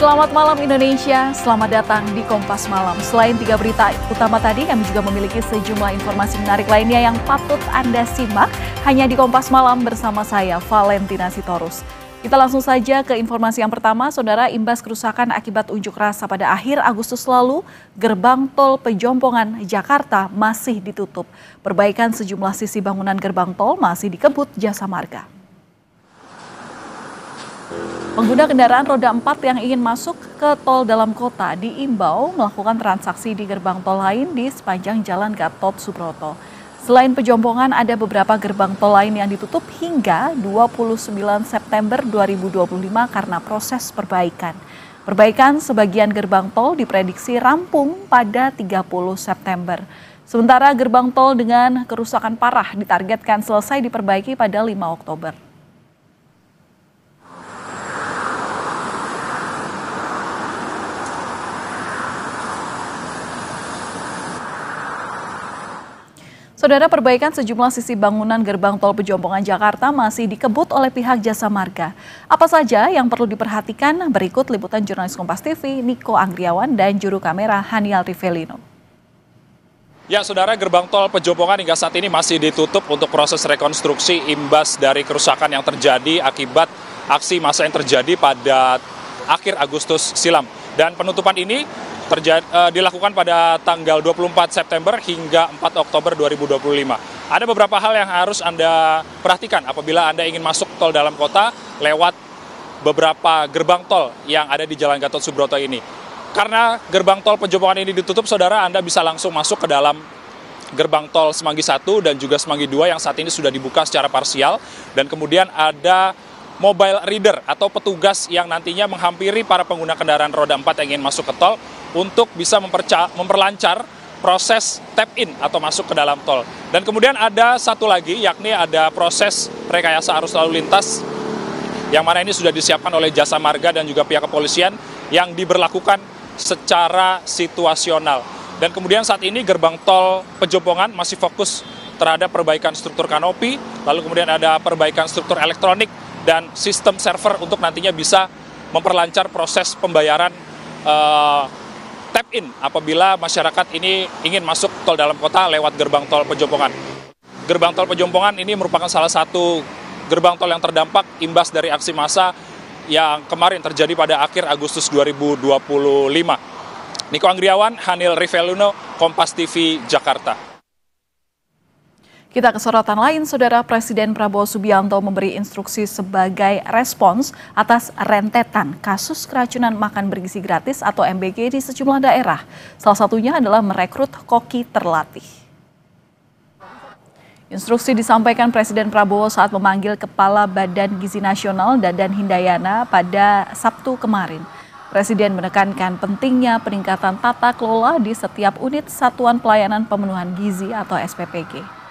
Selamat malam Indonesia, selamat datang di Kompas Malam. Selain 3 berita utama tadi, kami juga memiliki sejumlah informasi menarik lainnya yang patut Anda simak hanya di Kompas Malam bersama saya, Valentina Sitorus. Kita langsung saja ke informasi yang pertama, Saudara. Imbas kerusakan akibat unjuk rasa pada akhir Agustus lalu, gerbang tol Pejompongan, Jakarta masih ditutup. Perbaikan sejumlah sisi bangunan gerbang tol masih dikebut Jasa Marga. Pengguna kendaraan roda 4 yang ingin masuk ke tol dalam kota diimbau melakukan transaksi di gerbang tol lain di sepanjang Jalan Gatot Subroto. Selain Pejompongan, ada beberapa gerbang tol lain yang ditutup hingga 29 September 2025 karena proses perbaikan. Perbaikan sebagian gerbang tol diprediksi rampung pada 30 September. Sementara gerbang tol dengan kerusakan parah ditargetkan selesai diperbaiki pada 5 Oktober. Saudara, perbaikan sejumlah sisi bangunan gerbang tol Pejompongan Jakarta masih dikebut oleh pihak Jasa Marga. Apa saja yang perlu diperhatikan? Berikut liputan jurnalis Kompas TV, Niko Anggriawan, dan juru kamera Hanial Rivelino. Ya, Saudara, gerbang tol Pejompongan hingga saat ini masih ditutup untuk proses rekonstruksi imbas dari kerusakan yang terjadi akibat aksi massa yang terjadi pada akhir Agustus silam. Dan penutupan ini dilakukan pada tanggal 24 September hingga 4 Oktober 2025. Ada beberapa hal yang harus Anda perhatikan apabila Anda ingin masuk tol dalam kota lewat beberapa gerbang tol yang ada di Jalan Gatot Subroto ini. Karena gerbang tol Pejompongan ini ditutup, Saudara, Anda bisa langsung masuk ke dalam gerbang tol Semanggi 1 dan juga Semanggi 2 yang saat ini sudah dibuka secara parsial. Dan kemudian ada mobile reader atau petugas yang nantinya menghampiri para pengguna kendaraan roda 4 yang ingin masuk ke tol untuk bisa memperlancar proses tap-in atau masuk ke dalam tol. Dan kemudian ada satu lagi, yakni ada proses rekayasa arus lalu lintas yang mana ini sudah disiapkan oleh Jasa Marga dan juga pihak kepolisian yang diberlakukan secara situasional. Dan kemudian saat ini gerbang tol Pejompongan masih fokus terhadap perbaikan struktur kanopi, lalu kemudian ada perbaikan struktur elektronik dan sistem server untuk nantinya bisa memperlancar proses pembayaran tap-in apabila masyarakat ini ingin masuk tol dalam kota lewat gerbang tol Pejompongan. Gerbang tol Pejompongan ini merupakan salah satu gerbang tol yang terdampak imbas dari aksi massa yang kemarin terjadi pada akhir Agustus 2025. Niko Anggriawan, Hanial Rivelino, Kompas TV, Jakarta. Kita ke sorotan lain, Saudara. Presiden Prabowo Subianto memberi instruksi sebagai respons atas rentetan kasus keracunan makan bergizi gratis atau MBG di sejumlah daerah. Salah satunya adalah merekrut koki terlatih. Instruksi disampaikan Presiden Prabowo saat memanggil Kepala Badan Gizi Nasional Dadan Hindayana pada Sabtu kemarin. Presiden menekankan pentingnya peningkatan tata kelola di setiap unit Satuan Pelayanan Pemenuhan Gizi atau SPPG.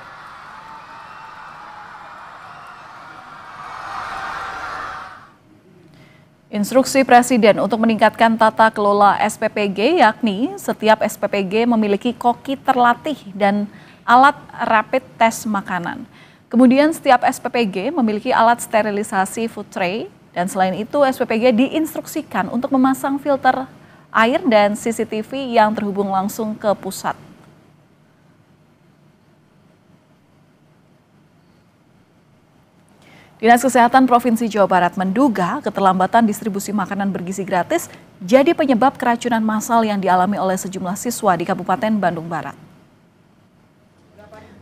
Instruksi Presiden untuk meningkatkan tata kelola SPPG, yakni setiap SPPG memiliki koki terlatih dan alat rapid test makanan. Kemudian setiap SPPG memiliki alat sterilisasi food tray, dan selain itu SPPG diinstruksikan untuk memasang filter air dan CCTV yang terhubung langsung ke pusat. Dinas Kesehatan Provinsi Jawa Barat menduga keterlambatan distribusi makanan bergizi gratis jadi penyebab keracunan massal yang dialami oleh sejumlah siswa di Kabupaten Bandung Barat.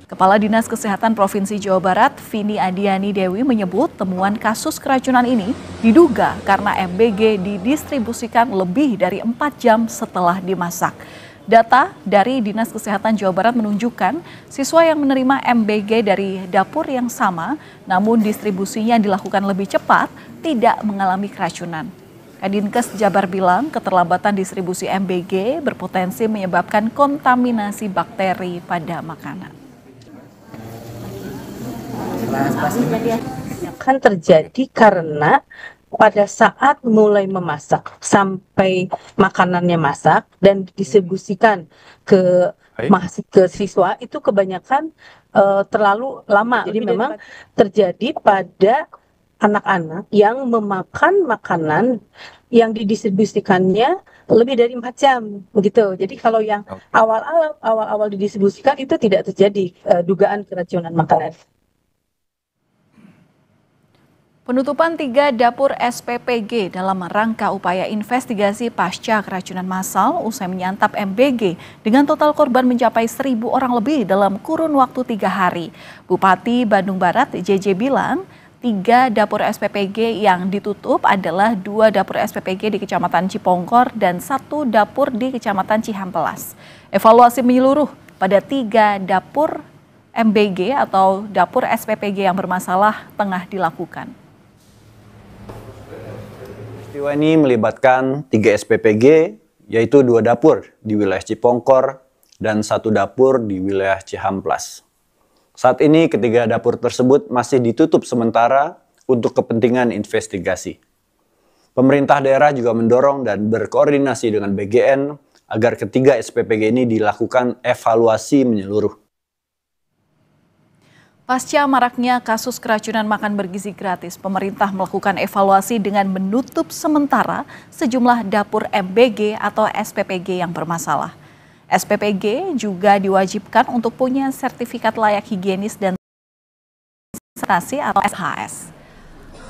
Kepala Dinas Kesehatan Provinsi Jawa Barat, Vini Adiani Dewi, menyebut temuan kasus keracunan ini diduga karena MBG didistribusikan lebih dari 4 jam setelah dimasak. Data dari Dinas Kesehatan Jawa Barat menunjukkan siswa yang menerima MBG dari dapur yang sama, namun distribusinya dilakukan lebih cepat, tidak mengalami keracunan. Kadinkes Jabar bilang keterlambatan distribusi MBG berpotensi menyebabkan kontaminasi bakteri pada makanan. Akan terjadi karena pada saat mulai memasak sampai makanannya masak dan didistribusikan ke siswa itu kebanyakan terlalu lama. Jadi memang terjadi pada anak-anak yang memakan makanan yang didistribusikannya lebih dari 4 jam begitu. Jadi kalau yang awal-awal didistribusikan itu tidak terjadi dugaan keracunan makanan. Penutupan 3 dapur SPPG dalam rangka upaya investigasi pasca keracunan massal usai menyantap MBG dengan total korban mencapai 1.000 orang lebih dalam kurun waktu 3 hari. Bupati Bandung Barat JJ bilang 3 dapur SPPG yang ditutup adalah 2 dapur SPPG di Kecamatan Cipongkor dan 1 dapur di Kecamatan Cihampelas. Evaluasi menyeluruh pada 3 dapur MBG atau dapur SPPG yang bermasalah tengah dilakukan. Peristiwa ini melibatkan 3 SPPG, yaitu 2 dapur di wilayah Cipongkor dan 1 dapur di wilayah Cihampelas. Saat ini ketiga dapur tersebut masih ditutup sementara untuk kepentingan investigasi. Pemerintah daerah juga mendorong dan berkoordinasi dengan BGN agar ketiga SPPG ini dilakukan evaluasi menyeluruh. Pasca maraknya kasus keracunan makan bergizi gratis, pemerintah melakukan evaluasi dengan menutup sementara sejumlah dapur MBG atau SPPG yang bermasalah. SPPG juga diwajibkan untuk punya sertifikat layak higienis dan sanitasi atau SHS.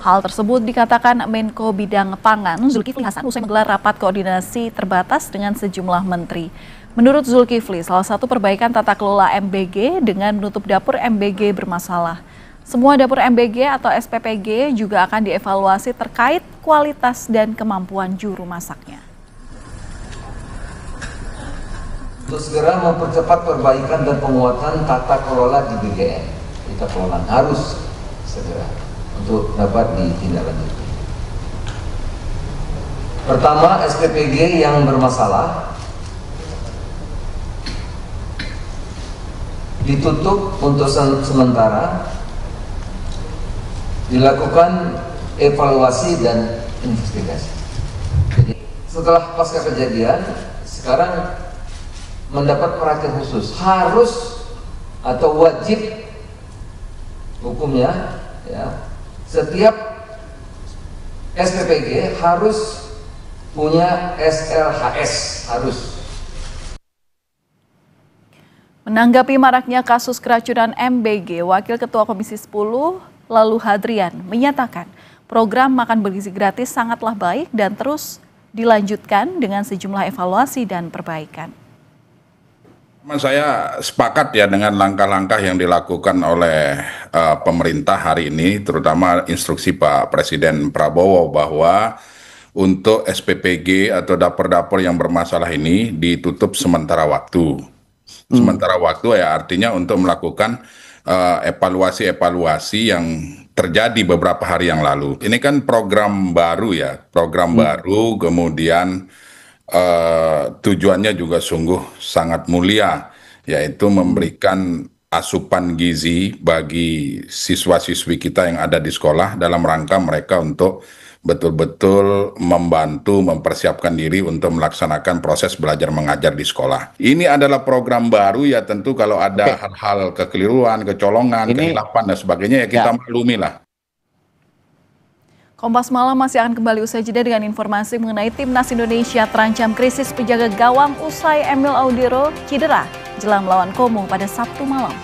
Hal tersebut dikatakan Menko Bidang Pangan Zulkifli Hasan usai menggelar rapat koordinasi terbatas dengan sejumlah menteri. Menurut Zulkifli, salah satu perbaikan tata kelola MBG dengan menutup dapur MBG bermasalah. Semua dapur MBG atau SPPG juga akan dievaluasi terkait kualitas dan kemampuan juru masaknya. Untuk segera mempercepat perbaikan dan penguatan tata kelola di BGN. Tata kelola harus segera untuk dapat ditindaklanjuti. Pertama, SPPG yang bermasalah ditutup untuk sementara, dilakukan evaluasi dan investigasi. Jadi setelah pasca kejadian, sekarang mendapat perhatian khusus, harus atau wajib hukumnya, ya, setiap SPPG harus punya SLHS, harus. Menanggapi maraknya kasus keracunan MBG, Wakil Ketua Komisi 10 Lalu Hadrian menyatakan program makan bergizi gratis sangatlah baik dan terus dilanjutkan dengan sejumlah evaluasi dan perbaikan. Saya sepakat ya dengan langkah-langkah yang dilakukan oleh pemerintah hari ini, terutama instruksi Pak Presiden Prabowo bahwa untuk SPPG atau dapur-dapur yang bermasalah ini ditutup sementara waktu. Sementara waktu ya artinya untuk melakukan evaluasi-evaluasi yang terjadi beberapa hari yang lalu. Ini kan program baru ya, program baru, kemudian tujuannya juga sungguh sangat mulia, yaitu memberikan asupan gizi bagi siswa-siswi kita yang ada di sekolah dalam rangka mereka untuk betul-betul membantu mempersiapkan diri untuk melaksanakan proses belajar mengajar di sekolah. Ini adalah program baru ya, tentu kalau ada hal-hal kekeliruan, kecolongan, kehilapan dan sebagainya ya kita maklumi lah. Kompas Malam masih akan kembali usai jeda dengan informasi mengenai Timnas Indonesia terancam krisis penjaga gawang usai Emil Audero cedera jelang melawan Kongo pada Sabtu malam.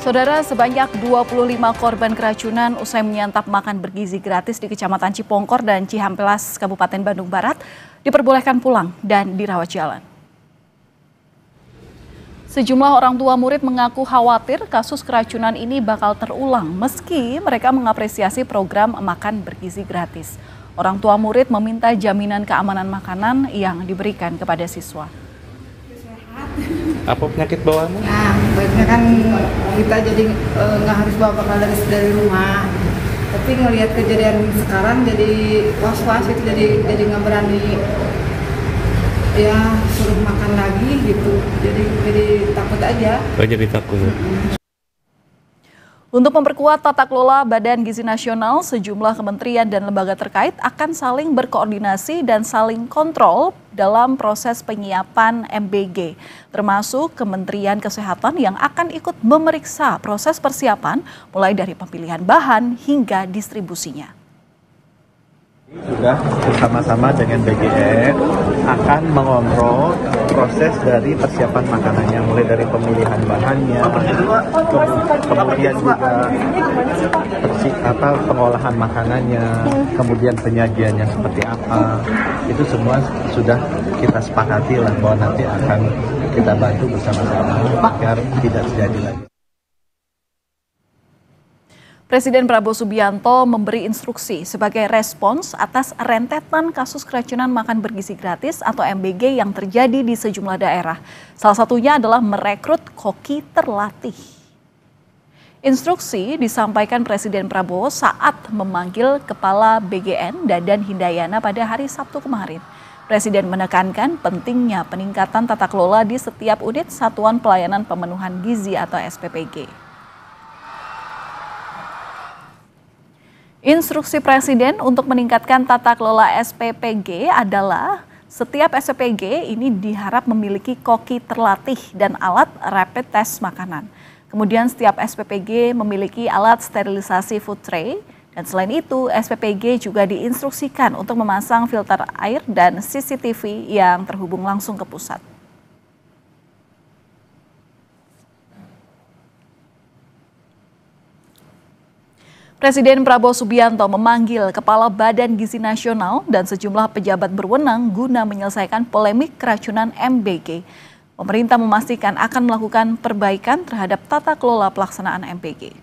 Saudara, sebanyak 25 korban keracunan usai menyantap makan bergizi gratis di Kecamatan Cipongkor dan Cihampelas, Kabupaten Bandung Barat, diperbolehkan pulang dan dirawat jalan. Sejumlah orang tua murid mengaku khawatir kasus keracunan ini bakal terulang meski mereka mengapresiasi program makan bergizi gratis. Orang tua murid meminta jaminan keamanan makanan yang diberikan kepada siswa. Apa penyakit bawaannya? Nah, baiknya kan kita jadi nggak harus bawa bekal dari rumah. Tapi ngelihat kejadian sekarang jadi was-was itu, jadi nggak berani ya suruh makan lagi gitu. Jadi takut aja. Oh, jadi takut. Untuk memperkuat tata kelola Badan Gizi Nasional, sejumlah kementerian dan lembaga terkait akan saling berkoordinasi dan saling kontrol dalam proses penyiapan MBG, termasuk Kementerian Kesehatan yang akan ikut memeriksa proses persiapan mulai dari pemilihan bahan hingga distribusinya. Sudah bersama-sama dengan BGN akan mengontrol proses dari persiapan makanannya, mulai dari pemilihan bahannya, kemudian juga pengolahan makanannya, kemudian penyajiannya seperti apa. Itu semua sudah kita sepakati lah bahwa nanti akan kita bantu bersama-sama agar tidak terjadi lagi. Presiden Prabowo Subianto memberi instruksi sebagai respons atas rentetan kasus keracunan makan bergizi gratis atau MBG yang terjadi di sejumlah daerah. Salah satunya adalah merekrut koki terlatih. Instruksi disampaikan Presiden Prabowo saat memanggil Kepala BGN Dadan Hindayana pada hari Sabtu kemarin. Presiden menekankan pentingnya peningkatan tata kelola di setiap unit Satuan Pelayanan Pemenuhan Gizi atau SPPG. Instruksi Presiden untuk meningkatkan tata kelola SPPG adalah setiap SPPG ini diharap memiliki koki terlatih dan alat rapid test makanan. Kemudian setiap SPPG memiliki alat sterilisasi food tray dan selain itu SPPG juga diinstruksikan untuk memasang filter air dan CCTV yang terhubung langsung ke pusat. Presiden Prabowo Subianto memanggil Kepala Badan Gizi Nasional dan sejumlah pejabat berwenang guna menyelesaikan polemik keracunan MBG. Pemerintah memastikan akan melakukan perbaikan terhadap tata kelola pelaksanaan MBG.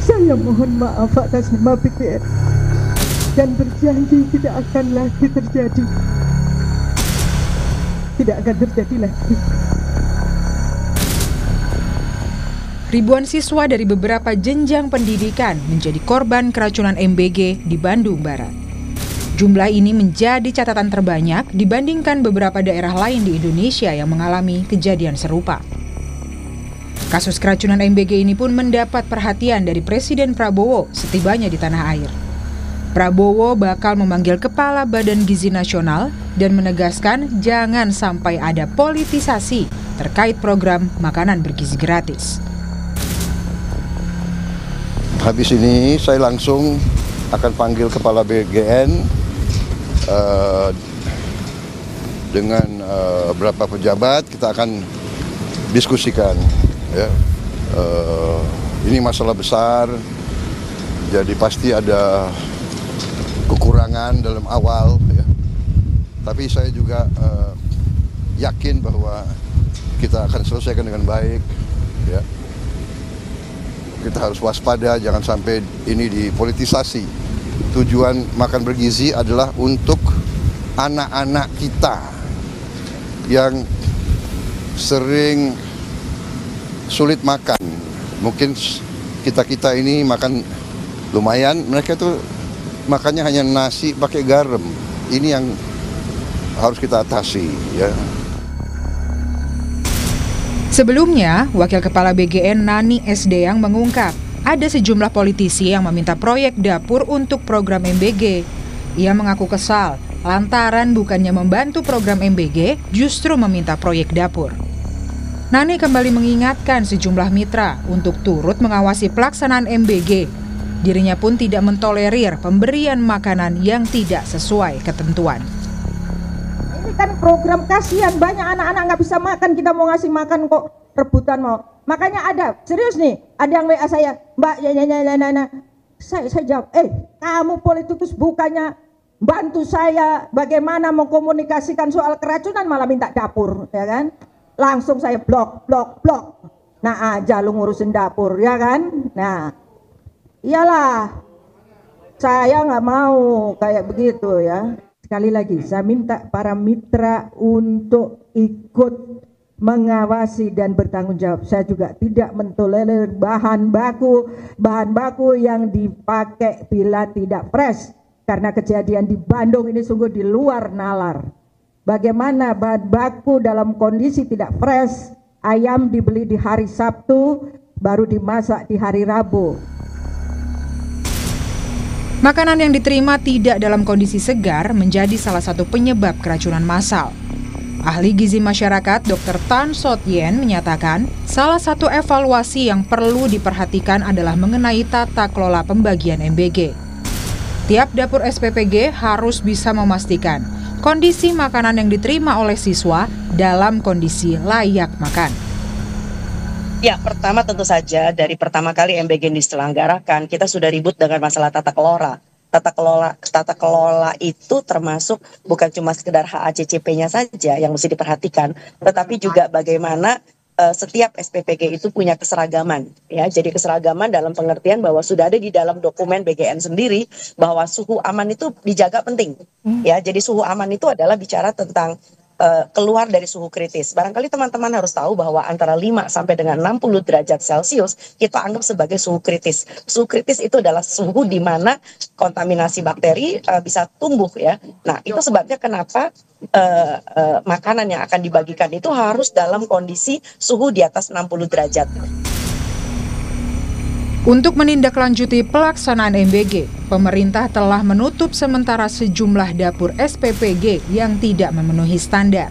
Saya mohon maaf atas nama BGN dan berjanji tidak akan lagi terjadi. Tidak akan terjadi lagi. Ribuan siswa dari beberapa jenjang pendidikan menjadi korban keracunan MBG di Bandung Barat. Jumlah ini menjadi catatan terbanyak dibandingkan beberapa daerah lain di Indonesia yang mengalami kejadian serupa. Kasus keracunan MBG ini pun mendapat perhatian dari Presiden Prabowo setibanya di tanah air. Prabowo bakal memanggil Kepala Badan Gizi Nasional dan menegaskan jangan sampai ada politisasi terkait program makanan bergizi gratis. Habis ini saya langsung akan panggil Kepala BGN dengan beberapa pejabat, kita akan diskusikan. Ya. Ini masalah besar, jadi pasti ada kekurangan dalam awal. Ya. Tapi saya juga yakin bahwa kita akan selesaikan dengan baik. Ya. Kita harus waspada, jangan sampai ini dipolitisasi. Tujuan makan bergizi adalah untuk anak-anak kita yang sering sulit makan. Mungkin kita ini makan lumayan, mereka tuh makannya hanya nasi pakai garam. Ini yang harus kita atasi, ya. Sebelumnya, Wakil Kepala BGN Nani Esdeyang mengungkap ada sejumlah politisi yang meminta proyek dapur untuk program MBG. Ia mengaku kesal lantaran bukannya membantu program MBG, justru meminta proyek dapur. Nani kembali mengingatkan sejumlah mitra untuk turut mengawasi pelaksanaan MBG. Dirinya pun tidak mentolerir pemberian makanan yang tidak sesuai ketentuan. Kan program kasihan, banyak anak-anak nggak bisa makan, kita mau ngasih makan kok rebutan mau. Makanya ada, serius nih, ada yang WA saya, Mbak, saya jawab, kamu politikus bukannya bantu saya bagaimana mengkomunikasikan soal keracunan malah minta dapur, ya kan? Langsung saya blok. Nah aja lu ngurusin dapur, ya kan? Nah, iyalah, saya nggak mau kayak begitu ya. Sekali lagi, saya minta para mitra untuk ikut mengawasi dan bertanggung jawab. Saya juga tidak mentolerir bahan baku yang dipakai bila tidak fresh. Karena kejadian di Bandung ini sungguh di luar nalar. Bagaimana bahan baku dalam kondisi tidak fresh, ayam dibeli di hari Sabtu, baru dimasak di hari Rabu. Makanan yang diterima tidak dalam kondisi segar menjadi salah satu penyebab keracunan massal. Ahli gizi masyarakat Dr. Tan Sot Yen menyatakan, salah satu evaluasi yang perlu diperhatikan adalah mengenai tata kelola pembagian MBG. Tiap dapur SPPG harus bisa memastikan kondisi makanan yang diterima oleh siswa dalam kondisi layak makan. Ya, pertama tentu saja dari pertama kali MBG diselenggarakan, kita sudah ribut dengan masalah tata kelola. Tata kelola itu termasuk bukan cuma sekedar HACCP-nya saja yang mesti diperhatikan, tetapi juga bagaimana setiap SPPG itu punya keseragaman, ya. Jadi keseragaman dalam pengertian bahwa sudah ada di dalam dokumen BGN sendiri bahwa suhu aman itu dijaga penting, ya. Jadi suhu aman itu adalah bicara tentang keluar dari suhu kritis. Barangkali teman-teman harus tahu bahwa antara 5 sampai dengan 60 derajat Celcius kita anggap sebagai suhu kritis. Suhu kritis itu adalah suhu di mana kontaminasi bakteri bisa tumbuh, ya. Nah, itu sebabnya kenapa makanan yang akan dibagikan itu harus dalam kondisi suhu di atas 60 derajat. Untuk menindaklanjuti pelaksanaan MBG, pemerintah telah menutup sementara sejumlah dapur SPPG yang tidak memenuhi standar.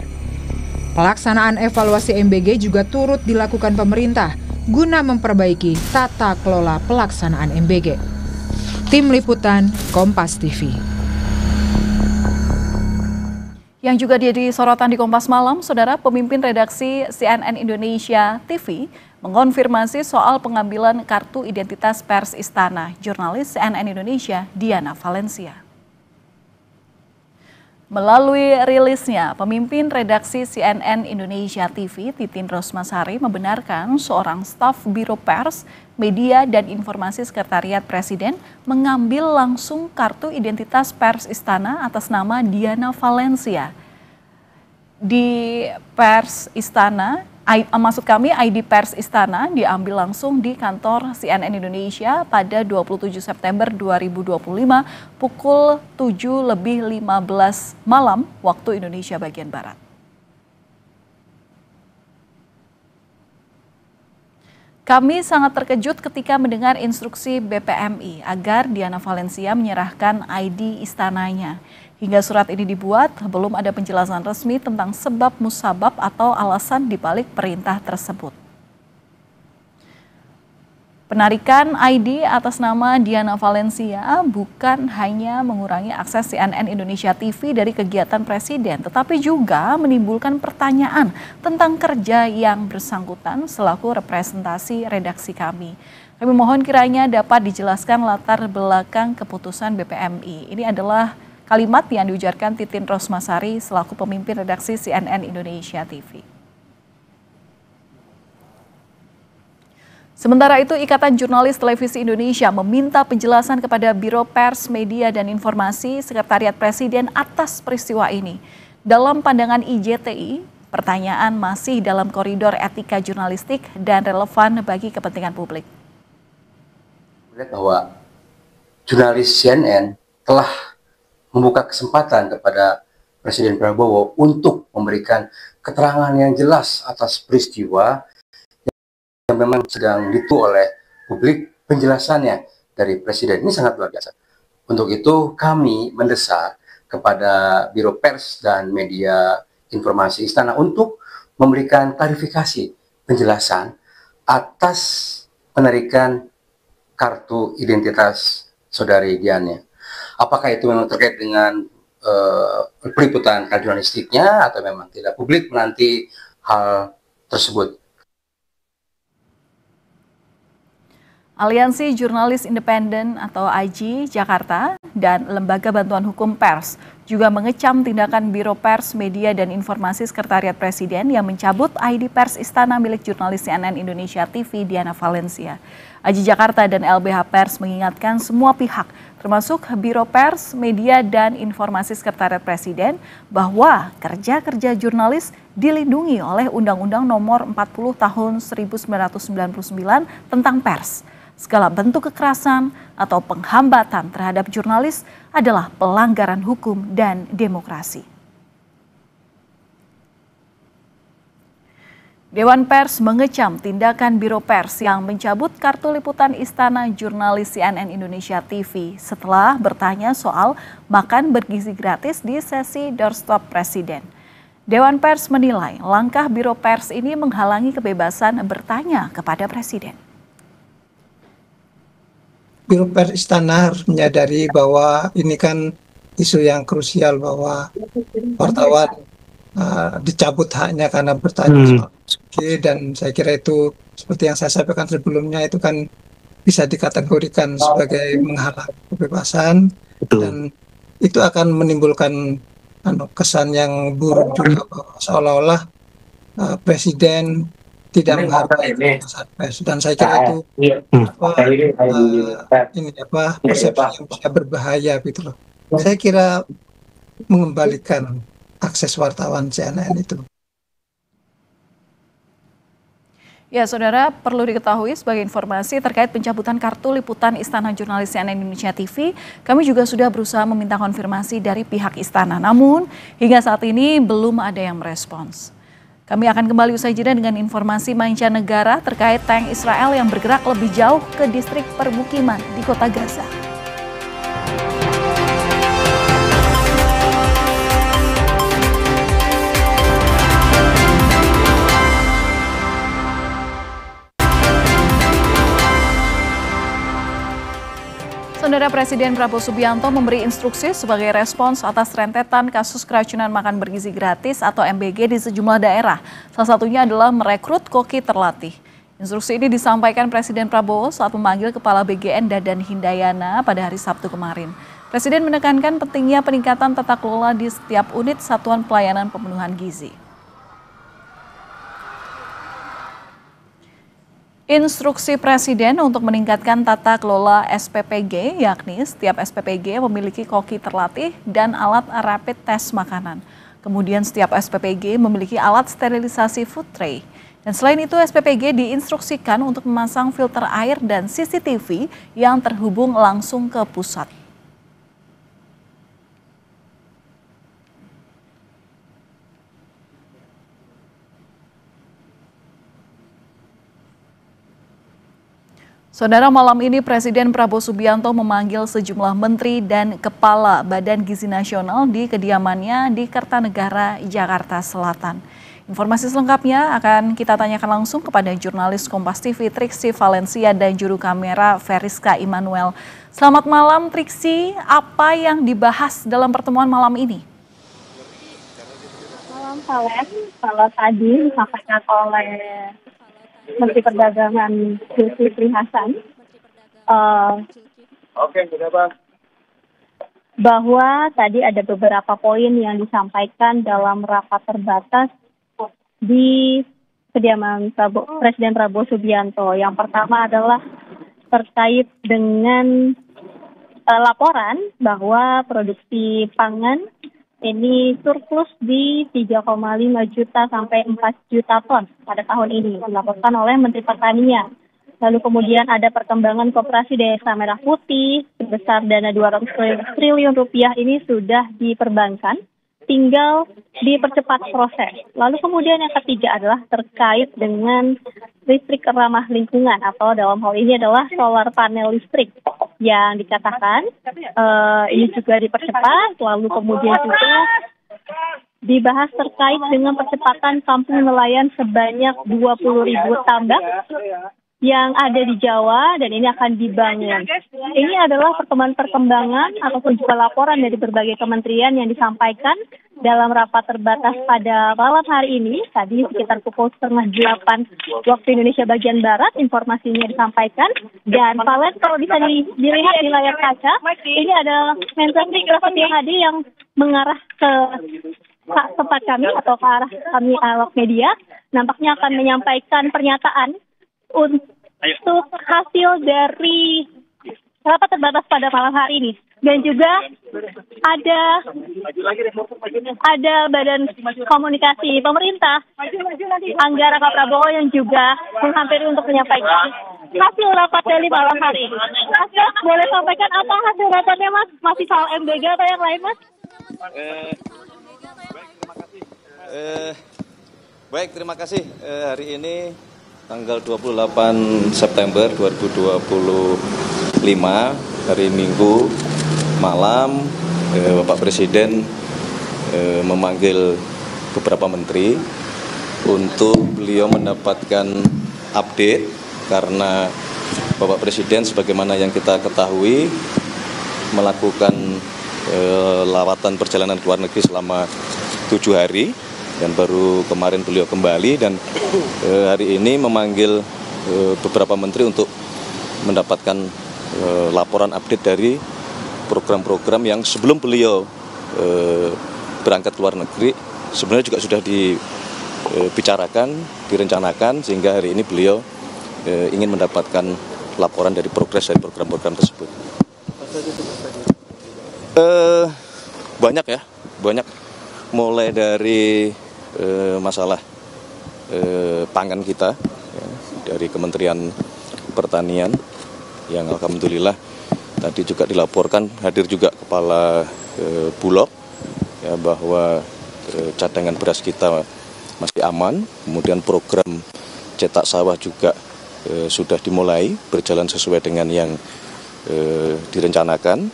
Pelaksanaan evaluasi MBG juga turut dilakukan pemerintah guna memperbaiki tata kelola pelaksanaan MBG. Tim Liputan Kompas TV. Yang juga jadi sorotan di Kompas Malam, Saudara, pemimpin redaksi CNN Indonesia TV mengonfirmasi soal pengambilan kartu identitas pers Istana, jurnalis CNN Indonesia Diana Valencia. Melalui rilisnya, pemimpin redaksi CNN Indonesia TV, Titin Rosmasari, membenarkan seorang staf Biro Pers, Media dan Informasi Sekretariat Presiden mengambil langsung kartu identitas pers Istana atas nama Diana Valencia. Di pers Istana, ID Pers Istana diambil langsung di kantor CNN Indonesia pada 27 September 2025 pukul 7:15 malam waktu Indonesia bagian Barat. Kami sangat terkejut ketika mendengar instruksi BPMI agar Diana Valencia menyerahkan ID istananya. Hingga surat ini dibuat, belum ada penjelasan resmi tentang sebab musabab atau alasan dibalik perintah tersebut. Penarikan ID atas nama Diana Valencia bukan hanya mengurangi akses CNN Indonesia TV dari kegiatan Presiden, tetapi juga menimbulkan pertanyaan tentang kerja yang bersangkutan selaku representasi redaksi kami. Kami mohon kiranya dapat dijelaskan latar belakang keputusan BPMI. Ini adalah kalimat yang diujarkan Titin Rosmasari selaku pemimpin redaksi CNN Indonesia TV. Sementara itu, Ikatan Jurnalis Televisi Indonesia meminta penjelasan kepada Biro Pers, Media dan Informasi Sekretariat Presiden atas peristiwa ini. Dalam pandangan IJTI, pertanyaan masih dalam koridor etika jurnalistik dan relevan bagi kepentingan publik. Melihat bahwa jurnalis CNN telah membuka kesempatan kepada Presiden Prabowo untuk memberikan keterangan yang jelas atas peristiwa yang memang sedang ditunggu oleh publik. Penjelasannya dari Presiden ini sangat luar biasa. Untuk itu kami mendesak kepada Biro Pers dan Media Informasi Istana untuk memberikan klarifikasi penjelasan atas penarikan kartu identitas saudari Diana. Apakah itu memang terkait dengan peliputan jurnalistiknya atau memang tidak? Publik menanti hal tersebut. Aliansi Jurnalis Independen atau AJI Jakarta dan Lembaga Bantuan Hukum Pers juga mengecam tindakan Biro Pers, Media dan Informasi Sekretariat Presiden yang mencabut ID Pers Istana milik jurnalis CNN Indonesia TV Diana Valencia. AJI Jakarta dan LBH Pers mengingatkan semua pihak, termasuk Biro Pers, Media dan Informasi Sekretariat Presiden, bahwa kerja-kerja jurnalis dilindungi oleh Undang-Undang Nomor 40 Tahun 1999 tentang pers. Segala bentuk kekerasan atau penghambatan terhadap jurnalis adalah pelanggaran hukum dan demokrasi. Dewan Pers mengecam tindakan Biro Pers yang mencabut kartu liputan Istana Jurnalis CNN Indonesia TV setelah bertanya soal makan bergizi gratis di sesi doorstop Presiden. Dewan Pers menilai langkah Biro Pers ini menghalangi kebebasan bertanya kepada Presiden. Biro Pers Istana harus menyadari bahwa ini kan isu yang krusial, bahwa wartawan dicabut haknya karena bertanya soal suci, dan saya kira itu seperti yang saya sampaikan sebelumnya, itu kan bisa dikategorikan sebagai menghalang kebebasan. Betul. Dan itu akan menimbulkan kesan yang buruk juga, bahwa seolah-olah Presiden tidak menghargai kebebasan pers, dan saya kira itu persepsi yang bisa berbahaya gitu loh. Saya kira mengembalikan akses wartawan CNN itu. Ya, Saudara, perlu diketahui sebagai informasi terkait pencabutan kartu liputan Istana Jurnalis CNN Indonesia TV, kami juga sudah berusaha meminta konfirmasi dari pihak Istana. Namun, hingga saat ini belum ada yang merespons. Kami akan kembali usai jeda dengan informasi mancanegara terkait tank Israel yang bergerak lebih jauh ke distrik permukiman di Kota Gaza. Saudara, Presiden Prabowo Subianto memberi instruksi sebagai respons atas rentetan kasus keracunan makan bergizi gratis atau MBG di sejumlah daerah. Salah satunya adalah merekrut koki terlatih. Instruksi ini disampaikan Presiden Prabowo saat memanggil Kepala BGN Dadan Hindayana pada hari Sabtu kemarin. Presiden menekankan pentingnya peningkatan tata kelola di setiap unit Satuan Pelayanan Pemenuhan Gizi. Instruksi Presiden untuk meningkatkan tata kelola SPPG, yakni setiap SPPG memiliki koki terlatih dan alat rapid test makanan. Kemudian setiap SPPG memiliki alat sterilisasi food tray. Dan selain itu SPPG diinstruksikan untuk memasang filter air dan CCTV yang terhubung langsung ke pusat. Saudara, malam ini Presiden Prabowo Subianto memanggil sejumlah menteri dan kepala Badan Gizi Nasional di kediamannya di Kertanegara, Jakarta Selatan. Informasi selengkapnya akan kita tanyakan langsung kepada jurnalis Kompas TV Triksi Valencia dan juru kamera Veriska Immanuel. Selamat malam Triksi, apa yang dibahas dalam pertemuan malam ini? Malam Valen, kalau tadi disampaikan oleh Menteri Perdagangan Zulkifli Hasan bahwa tadi ada beberapa poin yang disampaikan dalam rapat terbatas di kediaman Presiden Prabowo Subianto. Yang pertama adalah terkait dengan laporan bahwa produksi pangan ini surplus di 3,5 juta sampai 4 juta ton pada tahun ini, dilaporkan oleh Menteri Pertanian. Lalu kemudian ada perkembangan koperasi Desa Merah Putih sebesar dana 200 triliun rupiah ini sudah diperbankan, tinggal dipercepat proses. Lalu kemudian yang ketiga adalah terkait dengan listrik ramah lingkungan atau dalam hal ini adalah solar panel listrik yang dikatakan ini juga dipercepat. Lalu kemudian juga dibahas terkait dengan percepatan kampung nelayan sebanyak 20.000 tambak yang ada di Jawa dan ini akan dibangun. Ini adalah perkembangan ataupun juga laporan dari berbagai kementerian yang disampaikan dalam rapat terbatas pada malam hari ini. Tadi sekitar pukul 7:30 waktu Indonesia bagian Barat informasinya disampaikan. Dan Valen, kalau bisa dilihat di layar kaca, ini ada Mensesnek Prasetyo Hadi yang mengarah ke tempat kami atau ke arah kami awak media. Nampaknya akan menyampaikan pernyataan untuk hasil dari rapat terbatas pada malam hari ini. Dan juga ada Badan Komunikasi Pemerintah, Anggara Kak Prabowo yang juga menghampiri untuk menyampaikan hasil rapat dari malam hari ini. Mas, boleh sampaikan apa hasil rapatnya, Mas? Masih soal MBG atau yang lain, Mas? Baik, terima kasih. Hari ini tanggal 28 September 2025, hari Minggu malam, Bapak Presiden memanggil beberapa menteri untuk beliau mendapatkan update karena Bapak Presiden sebagaimana yang kita ketahui melakukan lawatan perjalanan ke luar negeri selama 7 hari. Dan baru kemarin beliau kembali dan hari ini memanggil beberapa menteri untuk mendapatkan laporan update dari program-program yang sebelum beliau berangkat ke luar negeri sebenarnya juga sudah dibicarakan, direncanakan, sehingga hari ini beliau ingin mendapatkan laporan dari progres dari program-program tersebut. Banyak ya, banyak, mulai dari masalah pangan kita ya, dari Kementerian Pertanian yang alhamdulillah tadi juga dilaporkan hadir juga Kepala Bulog ya, bahwa cadangan beras kita masih aman. Kemudian program cetak sawah juga sudah dimulai berjalan sesuai dengan yang direncanakan.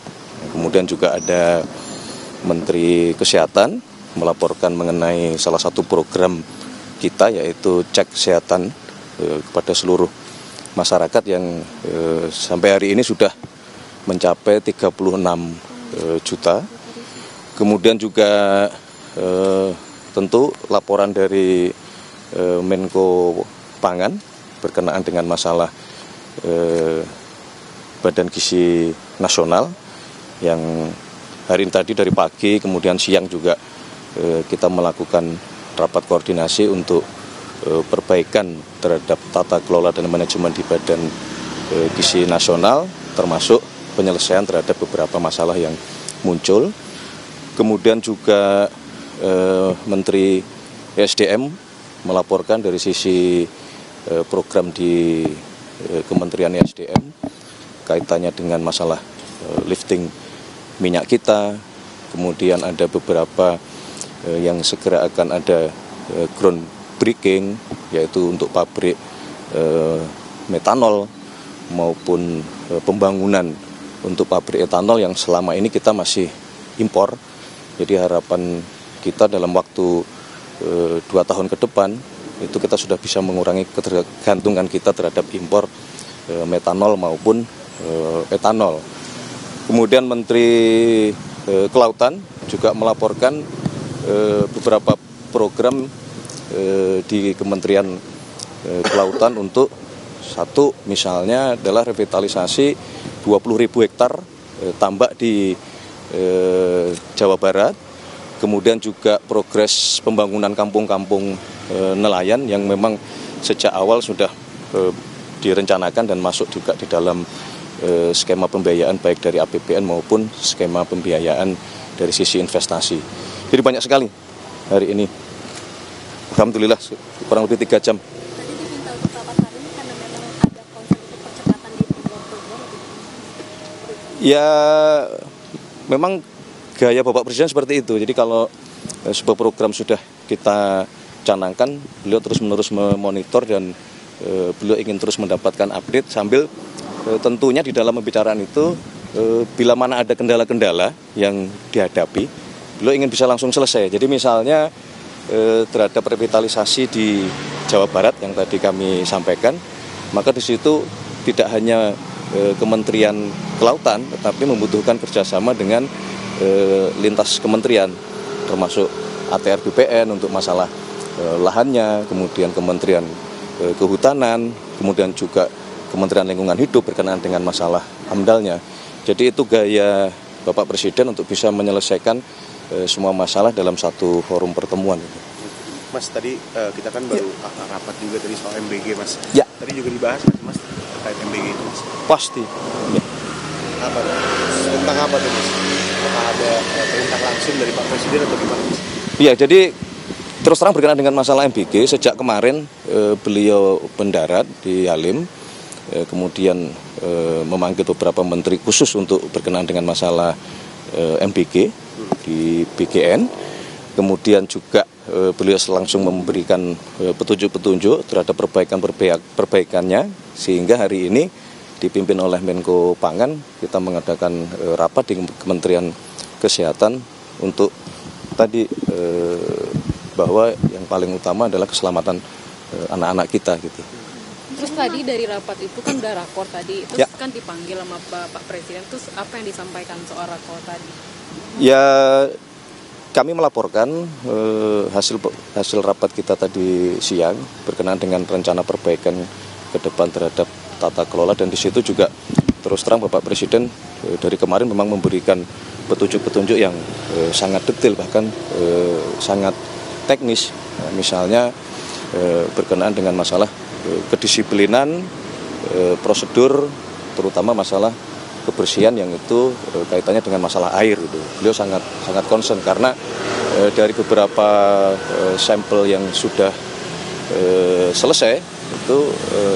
Kemudian juga ada Menteri Kesehatan melaporkan mengenai salah satu program kita, yaitu cek kesehatan kepada seluruh masyarakat yang sampai hari ini sudah mencapai 36 juta. Kemudian juga tentu laporan dari Menko Pangan berkenaan dengan masalah Badan Gizi Nasional yang hari ini tadi dari pagi kemudian siang juga kita melakukan rapat koordinasi untuk perbaikan terhadap tata kelola dan manajemen di Badan Gizi Nasional, termasuk penyelesaian terhadap beberapa masalah yang muncul. Kemudian juga Menteri SDM melaporkan dari sisi program di Kementerian SDM kaitannya dengan masalah lifting minyak kita. Kemudian ada beberapa yang segera akan ada groundbreaking, yaitu untuk pabrik metanol maupun pembangunan untuk pabrik etanol yang selama ini kita masih impor. Jadi harapan kita dalam waktu 2 tahun ke depan itu kita sudah bisa mengurangi ketergantungan kita terhadap impor metanol maupun etanol. Kemudian Menteri Kelautan juga melaporkan beberapa program di Kementerian Kelautan untuk satu misalnya adalah revitalisasi 20.000 hektar tambak di Jawa Barat. Kemudian juga progres pembangunan kampung-kampung nelayan yang memang sejak awal sudah direncanakan dan masuk juga di dalam skema pembiayaan baik dari APBN maupun skema pembiayaan dari sisi investasi. Jadi banyak sekali hari ini. Alhamdulillah kurang lebih 3 jam. Ya memang gaya Bapak Presiden seperti itu. Jadi kalau sebuah program sudah kita canangkan, beliau terus-menerus memonitor dan beliau ingin terus mendapatkan update sambil tentunya di dalam pembicaraan itu bila mana ada kendala-kendala yang dihadapi, beliau ingin bisa langsung selesai. Jadi misalnya terhadap revitalisasi di Jawa Barat yang tadi kami sampaikan, maka di situ tidak hanya Kementerian Kelautan, tetapi membutuhkan kerjasama dengan lintas kementerian, termasuk ATR BPN untuk masalah lahannya, kemudian Kementerian Kehutanan, kemudian juga Kementerian Lingkungan Hidup berkenaan dengan masalah AMDAL-nya. Jadi itu gaya Bapak Presiden untuk bisa menyelesaikan semua masalah dalam satu forum pertemuan. Mas, tadi kita kan baru rapat juga tadi soal MBG, Mas. Ya. Tadi juga dibahas, Mas, terkait MBG itu, Mas. Pasti. Ya. Apa? Tentang apa tuh, Mas? Apakah ada perintah langsung dari Pak Presiden atau gimana, Mas? Iya, jadi terus terang berkenaan dengan masalah MBG, sejak kemarin beliau mendarat di Halim, kemudian memanggil beberapa menteri khusus untuk berkenaan dengan masalah MBG di BGN. Kemudian juga beliau langsung memberikan petunjuk-petunjuk terhadap perbaikannya, sehingga hari ini dipimpin oleh Menko Pangan, kita mengadakan rapat di Kementerian Kesehatan untuk tadi bahwa yang paling utama adalah keselamatan anak-anak kita gitu. Terus tadi dari rapat itu kan udah rakor tadi, terus kan dipanggil sama Pak Presiden, terus apa yang disampaikan soal rakor tadi? Ya, kami melaporkan hasil rapat kita tadi siang berkenaan dengan rencana perbaikan ke depan terhadap tata kelola, dan di situ juga terus terang Bapak Presiden dari kemarin memang memberikan petunjuk-petunjuk yang sangat detail, bahkan sangat teknis. Misalnya berkenaan dengan masalah kedisiplinan, prosedur, terutama masalah kebersihan yang itu kaitannya dengan masalah air gitu. Beliau sangat concern karena dari beberapa sampel yang sudah selesai itu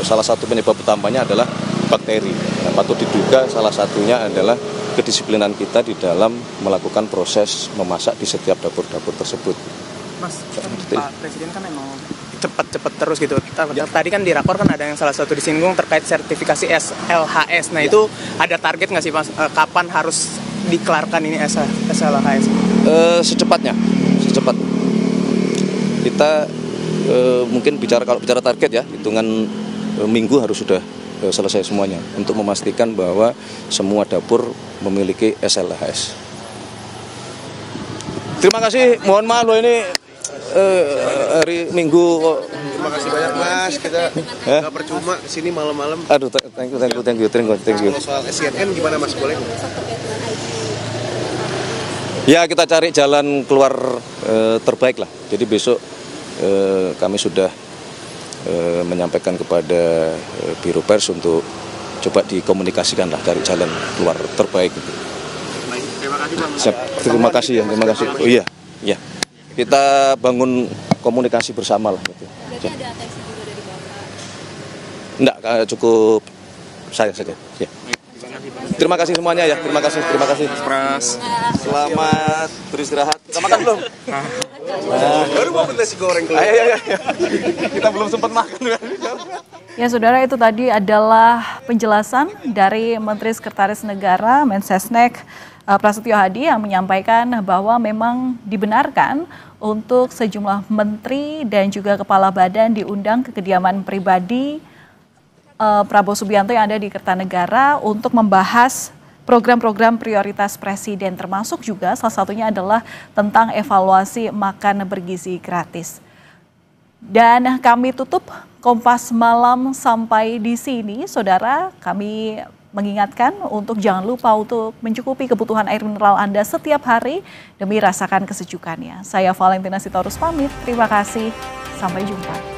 salah satu penyebab utamanya adalah bakteri. Patut diduga salah satunya adalah kedisiplinan kita di dalam melakukan proses memasak di setiap dapur-dapur tersebut. Mas, Pak Presiden kan memang cepat terus gitu. Tadi kan di rakor kan ada yang salah satu disinggung terkait sertifikasi SLHS. Nah itu ada target nggak sih Mas? Kapan harus dikelarkan ini SLHS? Secepatnya. Kita mungkin kalau bicara target ya, hitungan minggu harus sudah selesai semuanya untuk memastikan bahwa semua dapur memiliki SLHS. Terima kasih. Mohon maaf loh ini hari Minggu. Terima kasih banyak Mas, kita nggak percuma kesini malam-malam. Aduh, thank you. Kalau soal SCNN gimana Mas, boleh? Ya, kita cari jalan keluar terbaik lah. Jadi besok kami sudah menyampaikan kepada Biro Pers untuk coba dikomunikasikan lah, cari jalan keluar terbaik. Terima kasih Bang. Terima kasih. Oh iya. Kita bangun komunikasi bersama lah. Gitu. Berarti ada atensi juga dari Bapak? Enggak, cukup saya saja. Ya. Terima kasih semuanya ya. Terima kasih. Pras. Selamat beristirahat. Kita makan belum? Baru mau nasi goreng. Ayo. Kita belum sempat makan. Ya saudara, itu tadi adalah penjelasan dari Menteri Sekretaris Negara Mensesnek Prasetyo Hadi yang menyampaikan bahwa memang dibenarkan untuk sejumlah menteri dan juga kepala badan diundang ke kediaman pribadi Prabowo Subianto yang ada di Kertanegara untuk membahas program-program prioritas Presiden, termasuk juga salah satunya adalah tentang evaluasi makan bergizi gratis. Dan kami tutup Kompas Malam sampai di sini, saudara. Kami mengingatkan untuk jangan lupa untuk mencukupi kebutuhan air mineral Anda setiap hari demi rasakan kesejukannya. Saya Valentina Sitorus pamit, terima kasih, sampai jumpa.